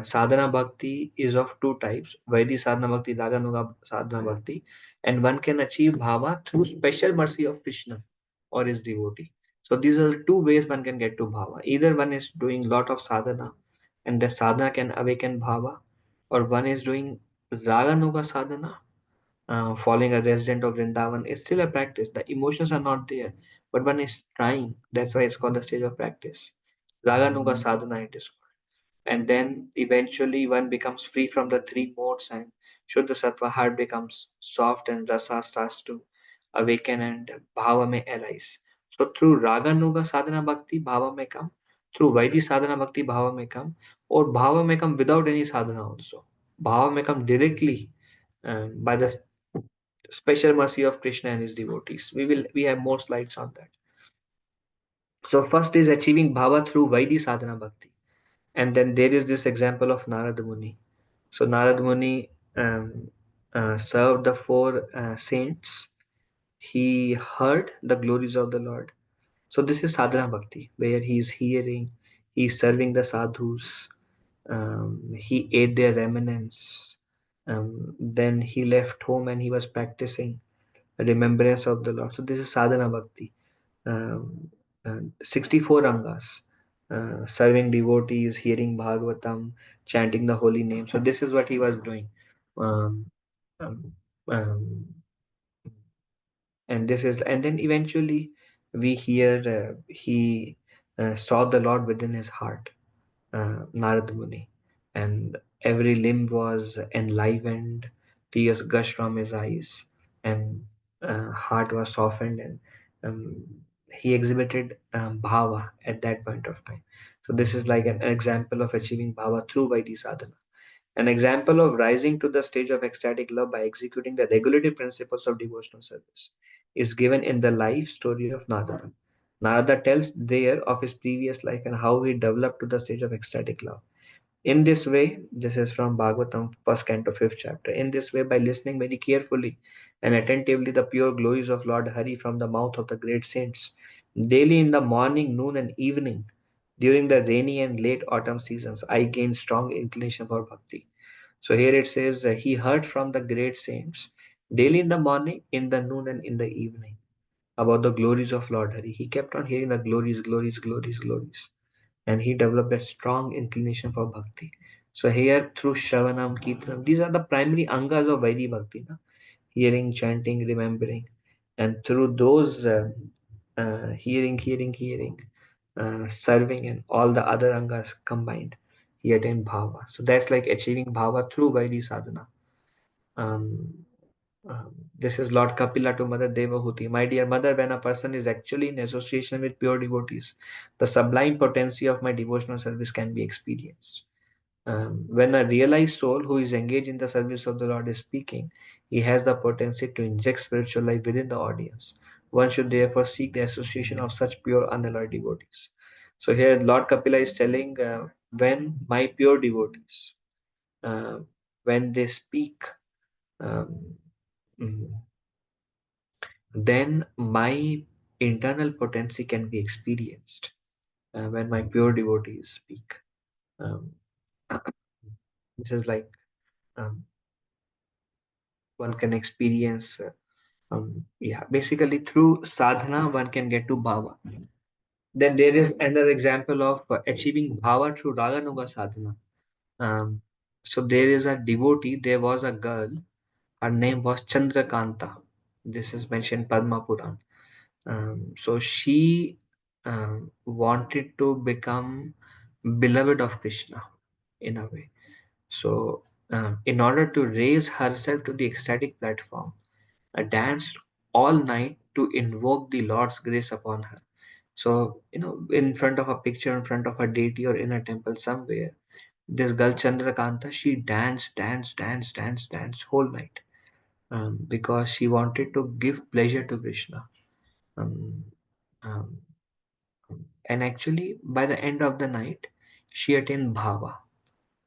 Sadhana bhakti is of two types: Vaidhi sadhana bhakti, Raganuga sadhana bhakti, and one can achieve bhava through special mercy of Krishna or his devotee. So these are the two ways one can get to bhava. Either one is doing lot of sadhana, and the sadhana can awaken bhava, or one is doing Raganuga sadhana, falling a resident of Vrindavan is still a practice. The emotions are not there, but one is trying. That's why it's called the stage of practice. Raganuga sadhana it is. And then eventually one becomes free from the three modes, and Shuddha Sattva heart becomes soft, and Rasa starts to awaken, and Bhava may arise. So through Raganuga sadhana bhakti, Bhava may come. Through Vaidhi sadhana bhakti, Bhava may come. Or Bhava may come without any sadhana also. Bhava may come directly by the special mercy of Krishna and his devotees. We have more slides on that. So first is achieving bhava through Vaidhi sadhana bhakti, and then there is this example of Narada Muni. So Narada Muni served the four saints. He heard the glories of the Lord. So this is sadhana bhakti, where he is hearing, he is serving the sadhus, he ate their remnants. Then he left home and he was practicing remembrance of the Lord. So this is sadhana bhakti. Um, 64 angas, serving devotees, hearing Bhagavatam, chanting the holy name. So this is what he was doing. Um, um, um, and this is, and then eventually we hear he saw the Lord within his heart, Narad Muni, and every limb was enlivened, tears gushed from his eyes, and heart was softened, and um, he exhibited bhava at that point of time. So this is like an example of achieving bhava through Vaidhi sadhana. An example of rising to the stage of ecstatic love by executing the regulative principles of devotional service is given in the life story of Narada. Narada tells there of his previous life and how he developed to the stage of ecstatic love. In this way, this is from Bhagavatam, first canto, fifth chapter. In this way, by listening very carefully and attentively the pure glories of Lord Hari from the mouth of the great saints, daily in the morning, noon, and evening, during the rainy and late autumn seasons, I gained strong inclination for bhakti. So here it says he heard from the great saints daily in the morning, in the noon, and in the evening about the glories of Lord Hari. He kept on hearing the glories, glories, glories, glories, and he developed a strong inclination for bhakti. So here through Shravanam, Kirtanam, these are the primary angas of Vaidhi Bhakti, na? Hearing, chanting, remembering, and through those hearing, serving, and all the other angas combined, he attained bhava. So that's like achieving bhava through Vaidhi sadhana. Um, this is Lord Kapila to Mother Devahuti. My dear mother, when a person is actually in association with pure devotees, the sublime potency of my devotional service can be experienced. When a realized soul who is engaged in the service of the Lord is speaking, he has the potency to inject spiritual life within the audience. One should therefore seek the association of such pure, unalloyed devotees. So here, Lord Kapila is telling, when my pure devotees, uh, when they speak, um, mm, then my internal potency can be experienced. When my pure devotees speak, um, this is like, um, one can experience. Yeah, basically through sadhana, one can get to bhava. Then there is another example of achieving bhava through raganuga sadhana. Um, so there is a devotee, there was a girl, her name was Chandrakanta. This is mentioned in Padma Puran. So she wanted to become beloved of Krishna in a way. So, in order to raise herself to the ecstatic platform, danced all night to invoke the Lord's grace upon her. So, in front of a picture, in front of a deity, or in a temple somewhere, this girl Chandrakanta, she danced whole night, because she wanted to give pleasure to Krishna. Um, um, and actually, by the end of the night, she attained bhava,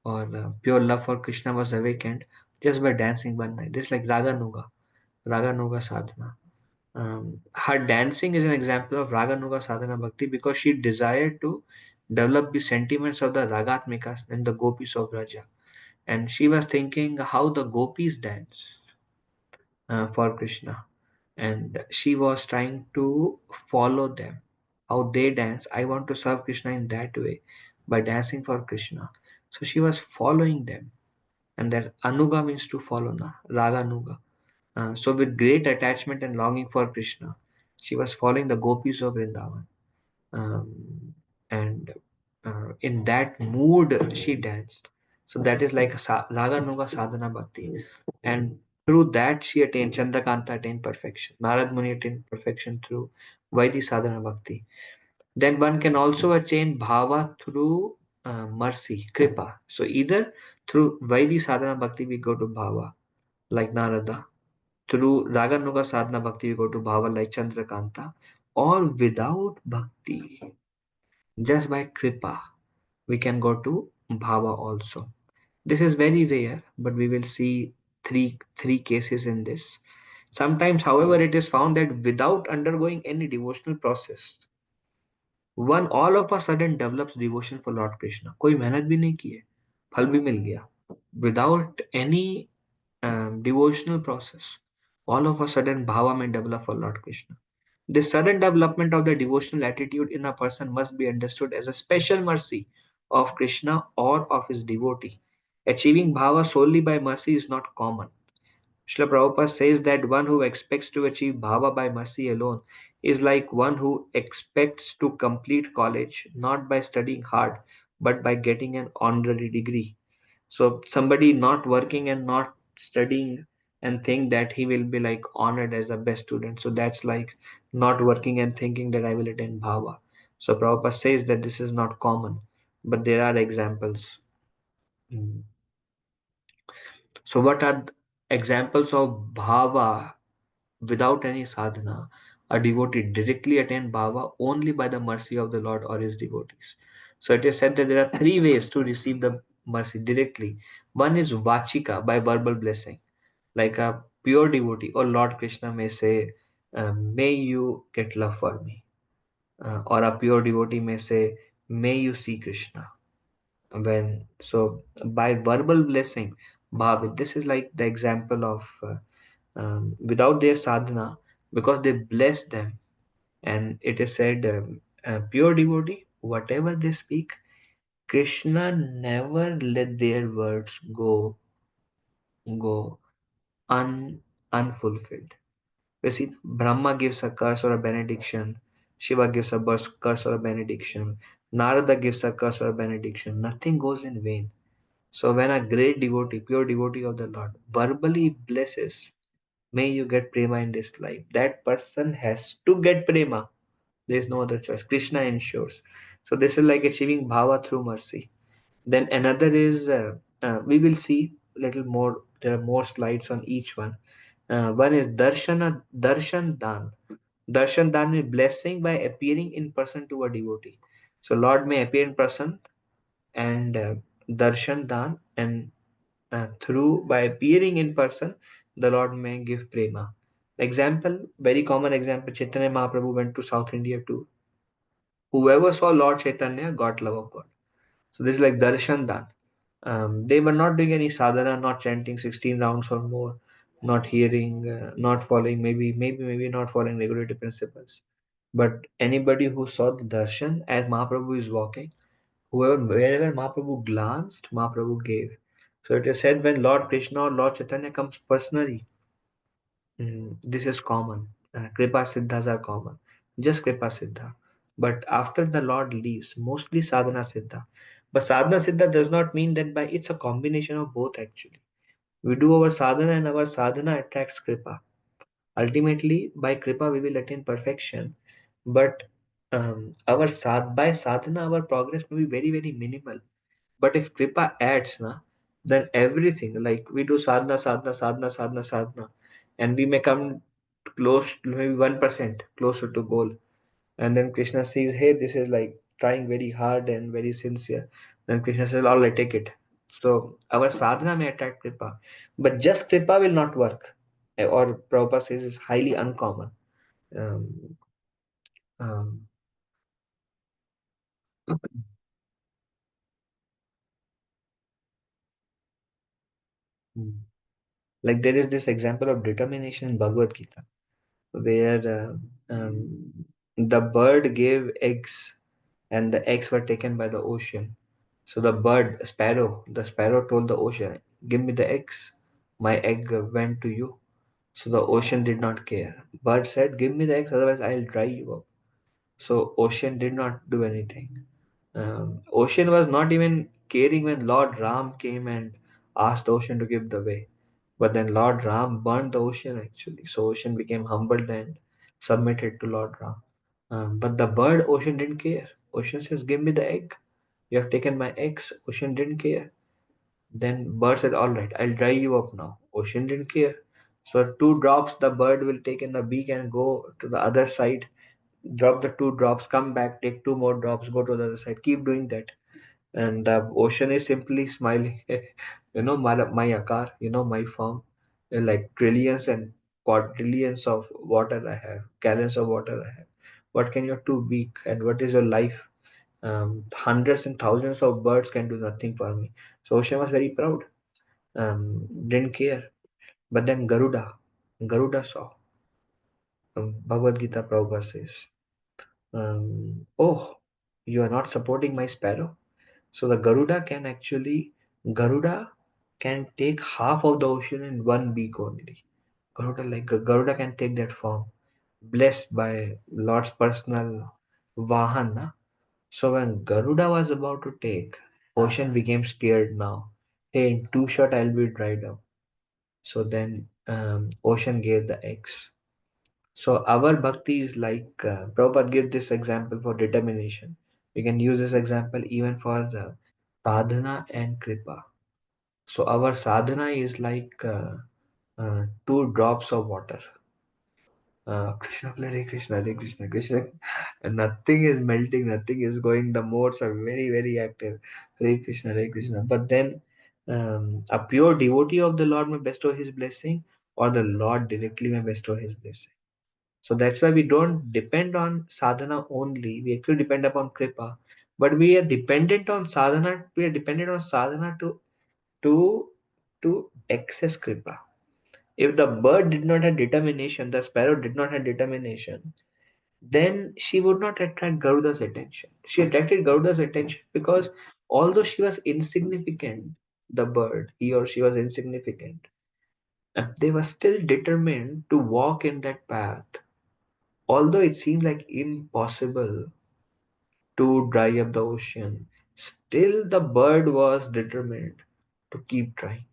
or pure love for Krishna was awakened just by dancing one night. This is like Raganuga sadhana. Her dancing is an example of Raganuga sadhana bhakti because she desired to develop the sentiments of the Ragatmikas and the gopis of Raja. And she was thinking how the gopis dance for Krishna. And she was trying to follow them, how they dance. I want to serve Krishna in that way by dancing for Krishna. So she was following them. And that Anuga means to follow, na? Raganuga. So, with great attachment and longing for Krishna, she was following the gopis of Vrindavan. And in that mood, she danced. So, that is like Raganuga Sadhana Bhakti. And through that, she attained, Chandrakanta attained perfection. Narad Muni attained perfection through Vaidhi Sadhana Bhakti. Then one can also attain bhava through mercy, kripa. So, either through Vaidhi Sadhana Bhakti, we go to bhava, like Narada. Through Raganuga Sadhana Bhakti, we go to Bhava like Chandrakanta, or without Bhakti, just by Kripa, we can go to Bhava also. This is very rare, but we will see three cases in this. Sometimes, however, it is found that without undergoing any devotional process, one all of a sudden develops devotion for Lord Krishna. कोई मेहनत भी नहीं की है, फल भी मिल गया. Without any devotional process, all of a sudden bhava may develop for Lord Krishna. The sudden development of the devotional attitude in a person must be understood as a special mercy of Krishna or of his devotee. Achieving bhava solely by mercy is not common. Srila Prabhupada says that one who expects to achieve bhava by mercy alone is like one who expects to complete college not by studying hard but by getting an honorary degree. So somebody not working and not studying and think that he will be like honored as the best student. So that's like not working and thinking that I will attend bhava. So Prabhupada says that this is not common, but there are examples. Mm. So what are examples of bhava without any sadhana? A devotee directly attain bhava only by the mercy of the Lord or his devotees. So it is said that there are three ways to receive the mercy directly. One is vachika, by verbal blessing, like a pure devotee or Lord Krishna may say, may you get love for me. Or a pure devotee may say, may you see Krishna. When so by verbal blessing, bhav, this is like the example of without their sadhana, because they bless them. And it is said, pure devotee, whatever they speak, Krishna never let their words go unfulfilled. You see, Brahma gives a curse or a benediction, Shiva gives a curse or a benediction, Narada gives a curse or a benediction. Nothing goes in vain. So when a great devotee, pure devotee of the Lord, verbally blesses, may you get prema in this life, that person has to get prema. There is no other choice. Krishna ensures. So this is like achieving bhava through mercy. Then another is we will see little more. There are more slides on each one. One is darshan dan. Darshan dan is blessing by appearing in person to a devotee. So Lord may appear in person and darshan dan, and through by appearing in person, the Lord may give prema. Example, very common example, Chaitanya Mahaprabhu went to South India too. Whoever saw Lord Chaitanya got love of God. So this is like darshan dan. They were not doing any sadhana, not chanting 16 rounds or more, not hearing, not following, maybe not following regulative principles. But anybody who saw the darshan as Mahaprabhu is walking, whoever wherever Mahaprabhu glanced, Mahaprabhu gave. So it is said when Lord Krishna or Lord Chaitanya comes personally, this is common. Kripa Siddhas are common. Just Kripa Siddha. But after the Lord leaves, mostly Sadhana Siddha. But Sadhana Siddha does not mean that by it's a combination of both actually. We do our sadhana and our sadhana attracts Kripa. Ultimately, by Kripa we will attain perfection. But by sadhana, our progress may be very, very minimal. But if Kripa adds, na, then everything, like we do sadhana, and we may come close, maybe 1% closer to goal. And then Krishna says, hey, this is like trying very hard and very sincere. Then Krishna says, all right, take it. So our sadhana may attract Kripa, but just Kripa will not work. Or Prabhupada says is highly uncommon. Um, um, like there is this example of determination in Bhagavad Gita where the bird gave eggs and the eggs were taken by the ocean. So the sparrow told the ocean, give me the eggs. My egg went to you. So the ocean did not care. Bird said, give me the eggs, otherwise I'll dry you up. So ocean did not do anything. Ocean was not even caring when Lord Ram came and asked the ocean to give the way. But then Lord Ram burned the ocean actually. So ocean became humbled and submitted to Lord Ram. But the bird ocean didn't care. Ocean says, give me the egg. You have taken my eggs. Ocean didn't care. Then bird said, all right, I'll dry you up now. Ocean didn't care. So two drops the bird will take in the beak and go to the other side, drop the two drops, come back, take two more drops, go to the other side, keep doing that. And the ocean is simply smiling. My akar, my form, like trillions and quadrillions of water I have, gallons of water I have. What can your two beak and what is your life? Hundreds and thousands of birds can do nothing for me. So ocean was very proud, didn't care. But then Garuda saw. Bhagavad Gita Prabhupada says, oh, you are not supporting my sparrow. So the Garuda can take half of the ocean in one beak only. Garuda can take that form, blessed by Lord's personal Vahana. So when Garuda was about to take, ocean became scared now. Hey, in two shot I'll be dried up. So then ocean gave the eggs. So our bhakti is like Prabhupada gave this example for determination. We can use this example even for the sadhana and kripa. So our sadhana is like two drops of water. Krishna, Hare Krishna, Hare Krishna, Krishna, and nothing is melting, nothing is going. The modes are very, very active. Hare Krishna, Hare Krishna. But then a pure devotee of the Lord may bestow his blessing, or the Lord directly may bestow his blessing. So that's why we don't depend on sadhana only. We actually depend upon kripa, but we are dependent on sadhana. We are dependent on sadhana to to access kripa. If the bird did not have determination, the sparrow did not have determination, then she would not attract Garuda's attention. She attracted Garuda's attention because although she was insignificant, the bird, he or she was insignificant, they were still determined to walk in that path. Although it seemed like impossible to dry up the ocean, still the bird was determined to keep trying.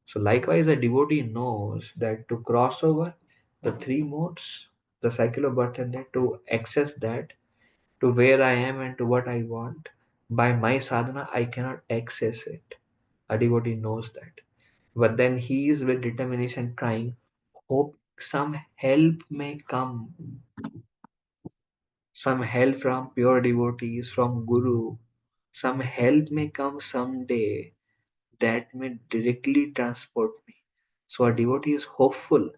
So, likewise, a devotee knows that to cross over the three modes, the cycle of birth and death, to access that, to where I am and to what I want, by my sadhana I cannot access it. A devotee knows that. But then he is with determination trying, hope some help may come, some help from pure devotees, from Guru, some help may come someday that may directly transport me. So a devotee is hopeful,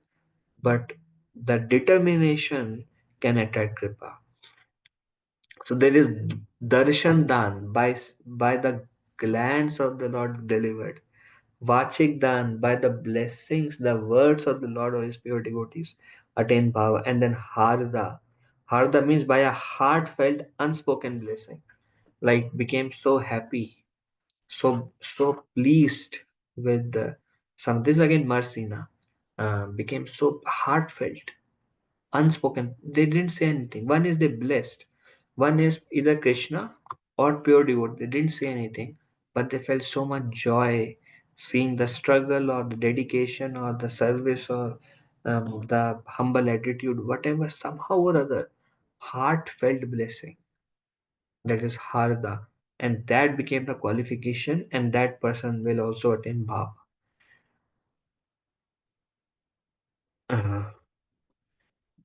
but the determination can attract kripa. So there is darshan dan by the glance of the Lord delivered. Vachik dan by the blessings, the words of the Lord or his pure devotees attain power. And then harda. Harda means by a heartfelt, unspoken blessing. Like became so happy, so pleased with some. This again mercy na. Became so heartfelt, unspoken. They didn't say anything. One is they blessed. One is either Krishna or pure devotee. They didn't say anything, but they felt so much joy seeing the struggle or the dedication or the service or the humble attitude, whatever, somehow or other, heartfelt blessing. That is Harda. And that became the qualification, and that person will also attain Bhava. Uh,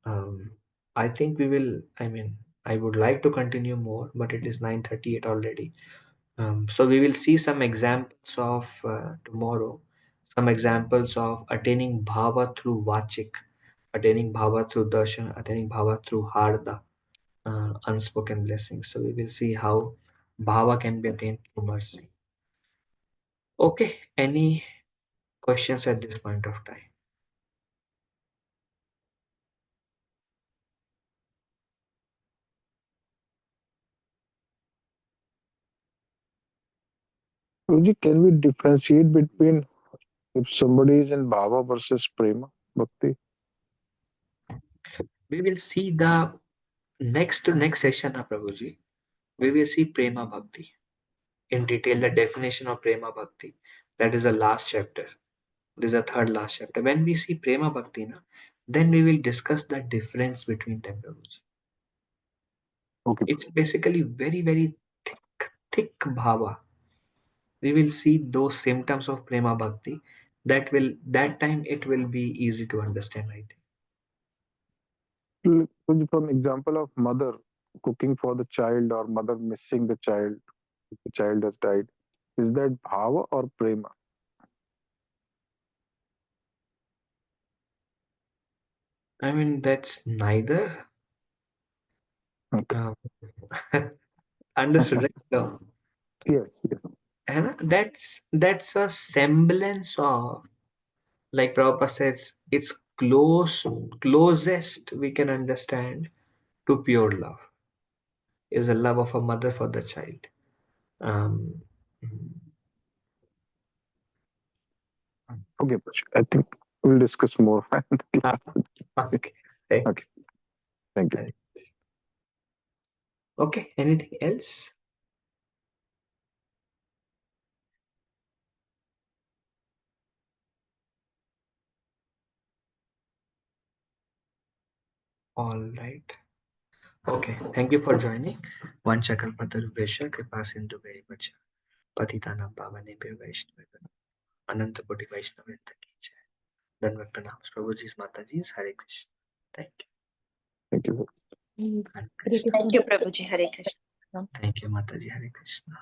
Um, I think we will, I mean, I would like to continue more, but it is 9:38 already. So we will see some examples of tomorrow, some examples of attaining bhava through vachik, attaining bhava through darshan, attaining bhava through harda, unspoken blessings. So we will see how bhava can be attained through mercy. Okay, any questions at this point of time? Guruji, can we differentiate between if somebody is in bhava versus prema bhakti? We will see the next to next session, Prabhuji. We will see Prema Bhakti in detail, the definition of Prema Bhakti. That is the last chapter. This is the third last chapter. When we see Prema Bhakti, na, then we will discuss the difference between them, Prabhuji. Okay, It's basically very, very thick bhava. We will see those symptoms of Prema Bhakti. That time it will be easy to understand, I think. Guruji, from example of mother cooking for the child or mother missing the child has died, is that bhava or prema? I mean, that's neither. Okay. Um, understood, right? No. Yes, yes. That's a semblance of, like Prabhupada says, it's closest we can understand to pure love is the love of a mother for the child. Um, Okay, Pashi, I think we'll discuss more. ah, okay, thank Okay, thank you. you. Okay, anything else? All right. Okay, thank you for joining. Vanchakal Patarubhesha Kripa Sindhu Very much. Patitanam Pavane Bhyo Vaishnava Ananta Koti Vaishnava Ki Jai. Danvat Pranams Prabhuji's Mataji's Hare Krishna. Thank Thank you. Mm. you. Hare Hare Krishna. Krishna. Thank you, Prabhuji. Hare Krishna. Thank you, Mataji. Hare Krishna.